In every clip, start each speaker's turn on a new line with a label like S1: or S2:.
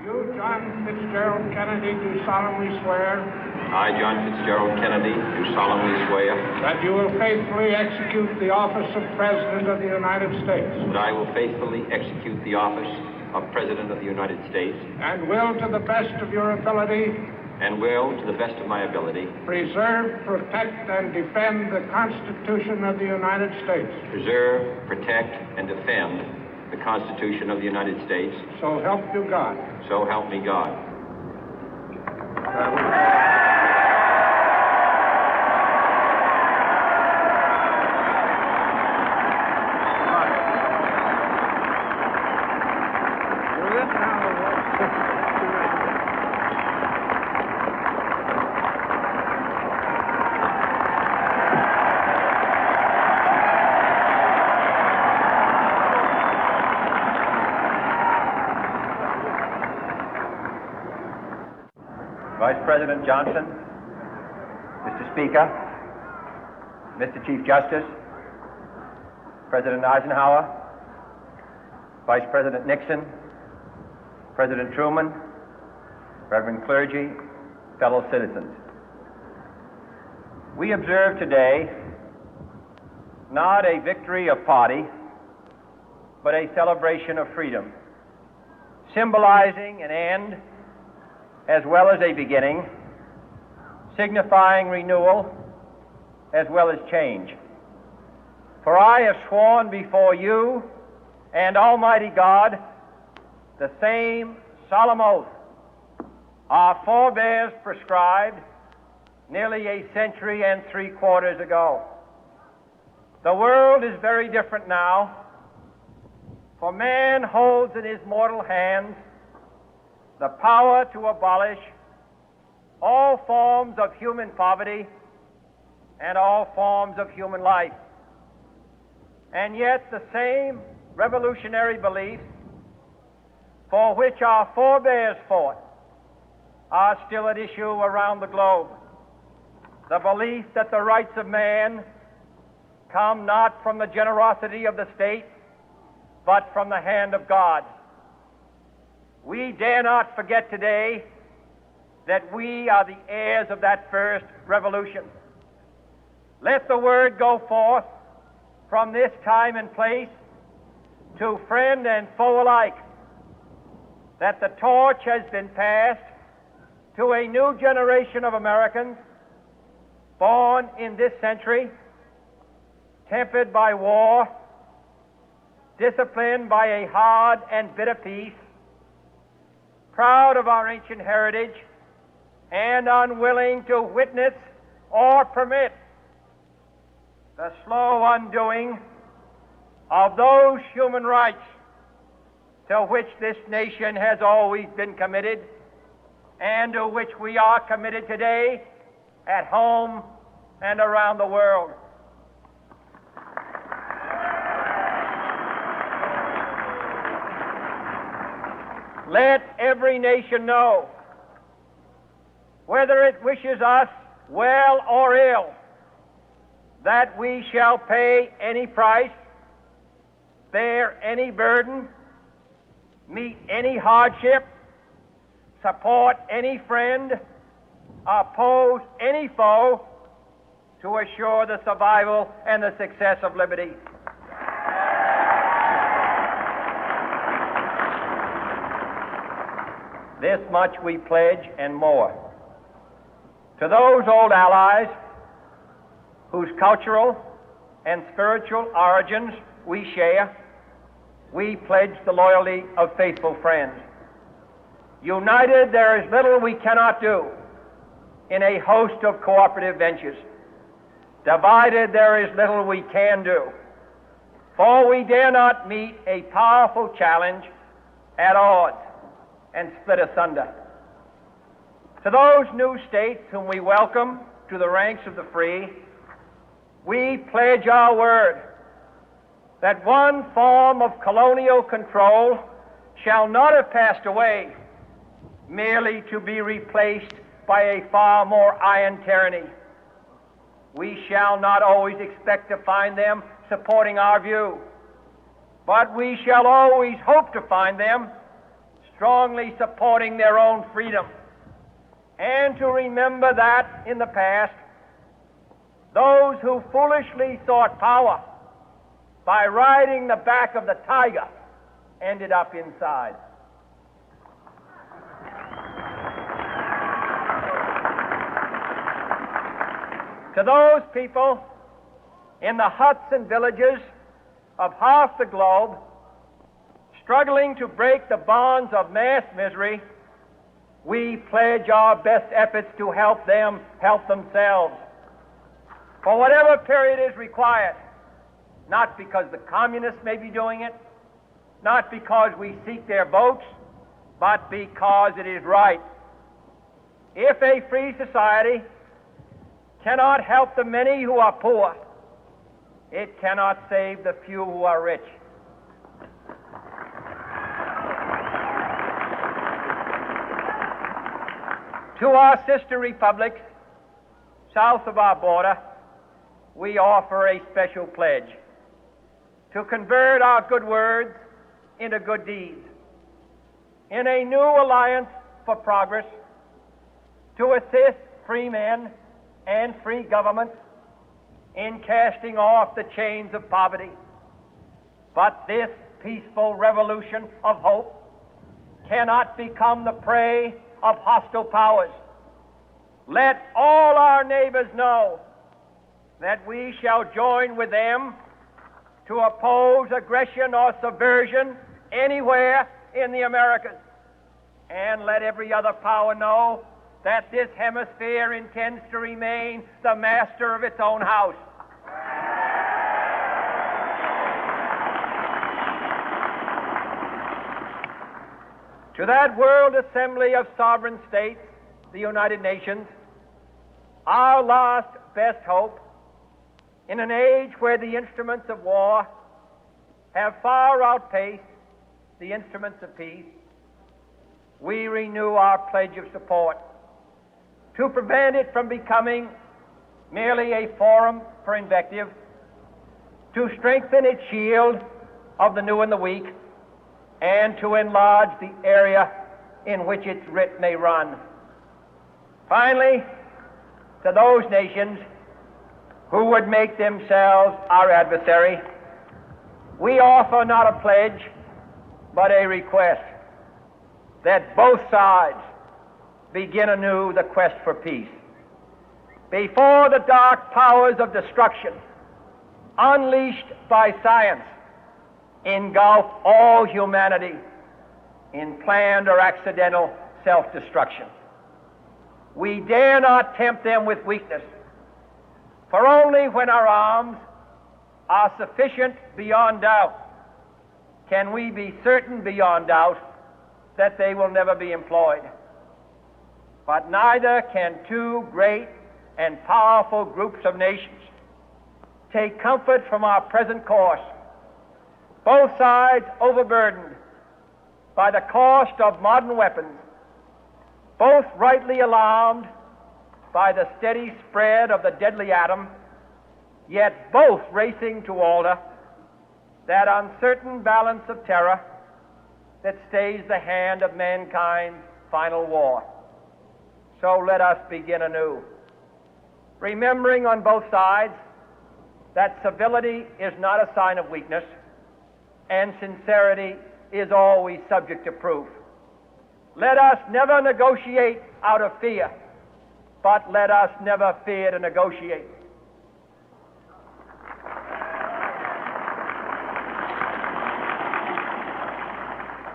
S1: You, John Fitzgerald Kennedy, do solemnly swear.
S2: I, John Fitzgerald Kennedy, do solemnly swear.
S1: That you will faithfully execute the office of President of the United States.
S2: That I will faithfully execute the office of President of the United States.
S1: And will, to the best of your ability.
S2: And will, to the best of my ability.
S1: Preserve, protect, and defend the Constitution of the United States.
S2: Preserve, protect, and defend the Constitution of the United States.
S1: So help you God.
S2: So help me God.
S3: Vice President Johnson, Mr. Speaker, Mr. Chief Justice, President Eisenhower, Vice President Nixon, President Truman, Reverend clergy, fellow citizens. We observe today not a victory of party, but a celebration of freedom, symbolizing an end as well as a beginning, signifying renewal as well as change. For I have sworn before you and Almighty God the same solemn oath our forebears prescribed nearly a century and 3/4 ago. The world is very different now, for man holds in his mortal hands the power to abolish all forms of human poverty and all forms of human life. And yet the same revolutionary beliefs for which our forebears fought are still at issue around the globe. The belief that the rights of man come not from the generosity of the state, but from the hand of God. We dare not forget today that we are the heirs of that first revolution. Let the word go forth from this time and place to friend and foe alike that the torch has been passed to a new generation of Americans born in this century, tempered by war, disciplined by a hard and bitter peace, proud of our ancient heritage, and unwilling to witness or permit the slow undoing of those human rights to which this nation has always been committed and to which we are committed today at home and around the world. Let every nation know, whether it wishes us well or ill, that we shall pay any price, bear any burden, meet any hardship, support any friend, oppose any foe to assure the survival and the success of liberty. This much we pledge and more. To those old allies whose cultural and spiritual origins we share, we pledge the loyalty of faithful friends. United, there is little we cannot do in a host of cooperative ventures. Divided, there is little we can do, for we dare not meet a powerful challenge at odds and split asunder. To those new states whom we welcome to the ranks of the free, we pledge our word that one form of colonial control shall not have passed away, merely to be replaced by a far more iron tyranny. We shall not always expect to find them supporting our view, but we shall always hope to find them strongly supporting their own freedom, and to remember that in the past, those who foolishly sought power by riding the back of the tiger ended up inside. To those people in the huts and villages of half the globe struggling to break the bonds of mass misery, we pledge our best efforts to help them help themselves for whatever period is required, not because the communists may be doing it, not because we seek their votes, but because it is right. If a free society cannot help the many who are poor, it cannot save the few who are rich. To our sister republics south of our border, we offer a special pledge to convert our good words into good deeds, in a new alliance for progress, to assist free men and free governments in casting off the chains of poverty. But this peaceful revolution of hope cannot become the prey of hostile powers. Let all our neighbors know that we shall join with them to oppose aggression or subversion anywhere in the Americas. And let every other power know that this hemisphere intends to remain the master of its own house. To that World Assembly of Sovereign States, the United Nations, our last best hope, in an age where the instruments of war have far outpaced the instruments of peace, we renew our pledge of support to prevent it from becoming merely a forum for invective, to strengthen its shield of the new and the weak, and to enlarge the area in which its writ may run. Finally, to those nations who would make themselves our adversary, we offer not a pledge, but a request that both sides begin anew the quest for peace. Before the dark powers of destruction, unleashed by science, engulf all humanity in planned or accidental self-destruction, we dare not tempt them with weakness, for only when our arms are sufficient beyond doubt can we be certain beyond doubt that they will never be employed. But neither can two great and powerful groups of nations take comfort from our present course, both sides overburdened by the cost of modern weapons, both rightly alarmed by the steady spread of the deadly atom, yet both racing to alter that uncertain balance of terror that stays the hand of mankind's final war. So let us begin anew, remembering on both sides that civility is not a sign of weakness, and sincerity is always subject to proof. Let us never negotiate out of fear, but let us never fear to negotiate.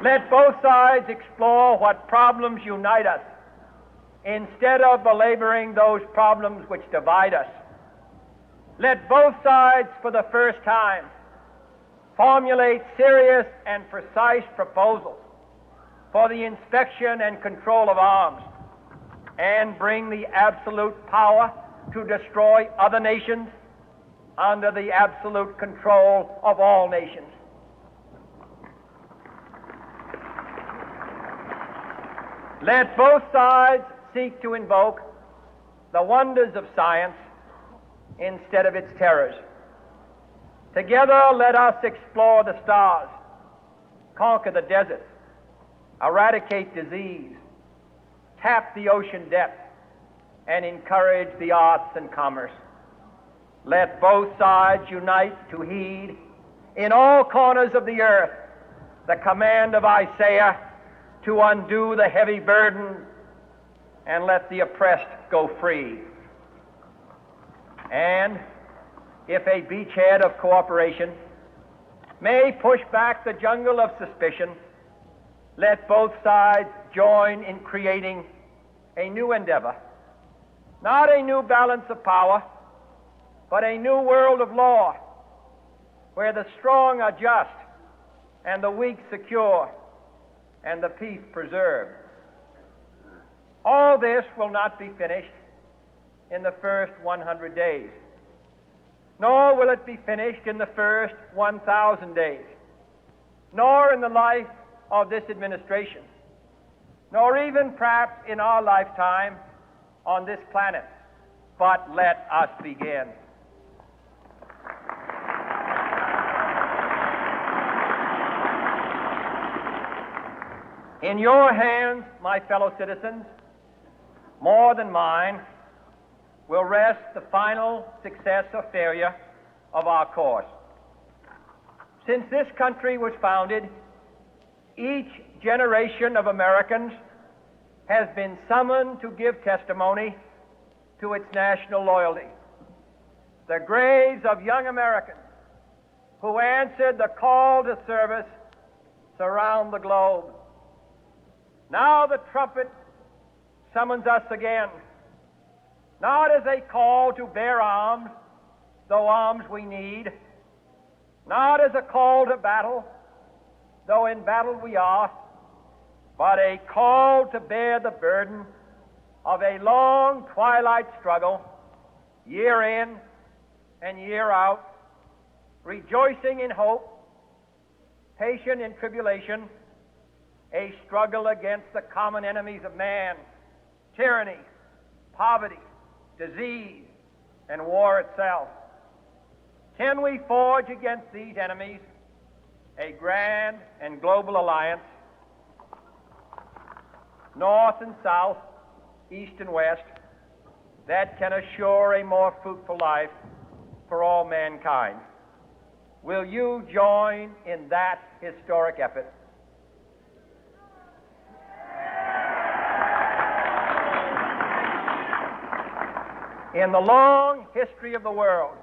S3: Let both sides explore what problems unite us, instead of belaboring those problems which divide us. Let both sides, for the first time, formulate serious and precise proposals for the inspection and control of arms, and bring the absolute power to destroy other nations under the absolute control of all nations. Let both sides seek to invoke the wonders of science instead of its terrors. Together, let us explore the stars, conquer the deserts, eradicate disease, tap the ocean depth, and encourage the arts and commerce. Let both sides unite to heed in all corners of the earth the command of Isaiah to undo the heavy burden and let the oppressed go free. And if a beachhead of cooperation may push back the jungle of suspicion, let both sides join in creating a new endeavor, not a new balance of power, but a new world of law, where the strong are just and the weak secure and the peace preserved. All this will not be finished in the first 100 days, nor will it be finished in the first 1,000 days, nor in the life of this administration, nor even perhaps in our lifetime on this planet. But let us begin. In your hands, my fellow citizens, more than mine, will rest the final success or failure of our course. Since this country was founded, each generation of Americans has been summoned to give testimony to its national loyalty. The graves of young Americans who answered the call to service surround the globe. Now the trumpet summons us again, not as a call to bear arms, though arms we need, not as a call to battle, though in battle we are, but a call to bear the burden of a long twilight struggle, year in and year out, rejoicing in hope, patient in tribulation, a struggle against the common enemies of man, tyranny, poverty, disease, and war itself. Can we forge against these enemies a grand and global alliance, north and south, east and west, that can assure a more fruitful life for all mankind? Will you join in that historic effort? In the long history of the world,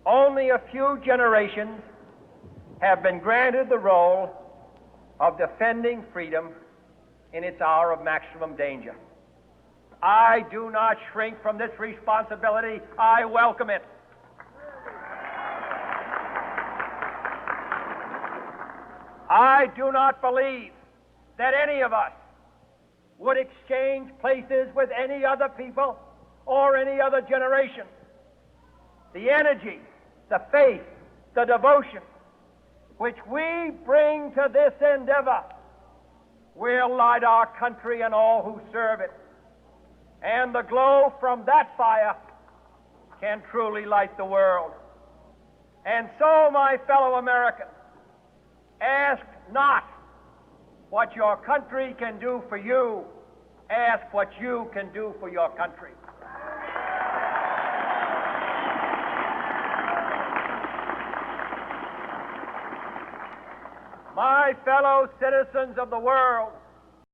S3: only a few generations have been granted the role of defending freedom in its hour of maximum danger. I do not shrink from this responsibility. I welcome it. I do not believe that any of us would exchange places with any other people or any other generation. The energy, the faith, the devotion which we bring to this endeavor will light our country and all who serve it. And the glow from that fire can truly light the world. And so, my fellow Americans, ask not what your country can do for you, ask what you can do for your country. My fellow citizens of the world,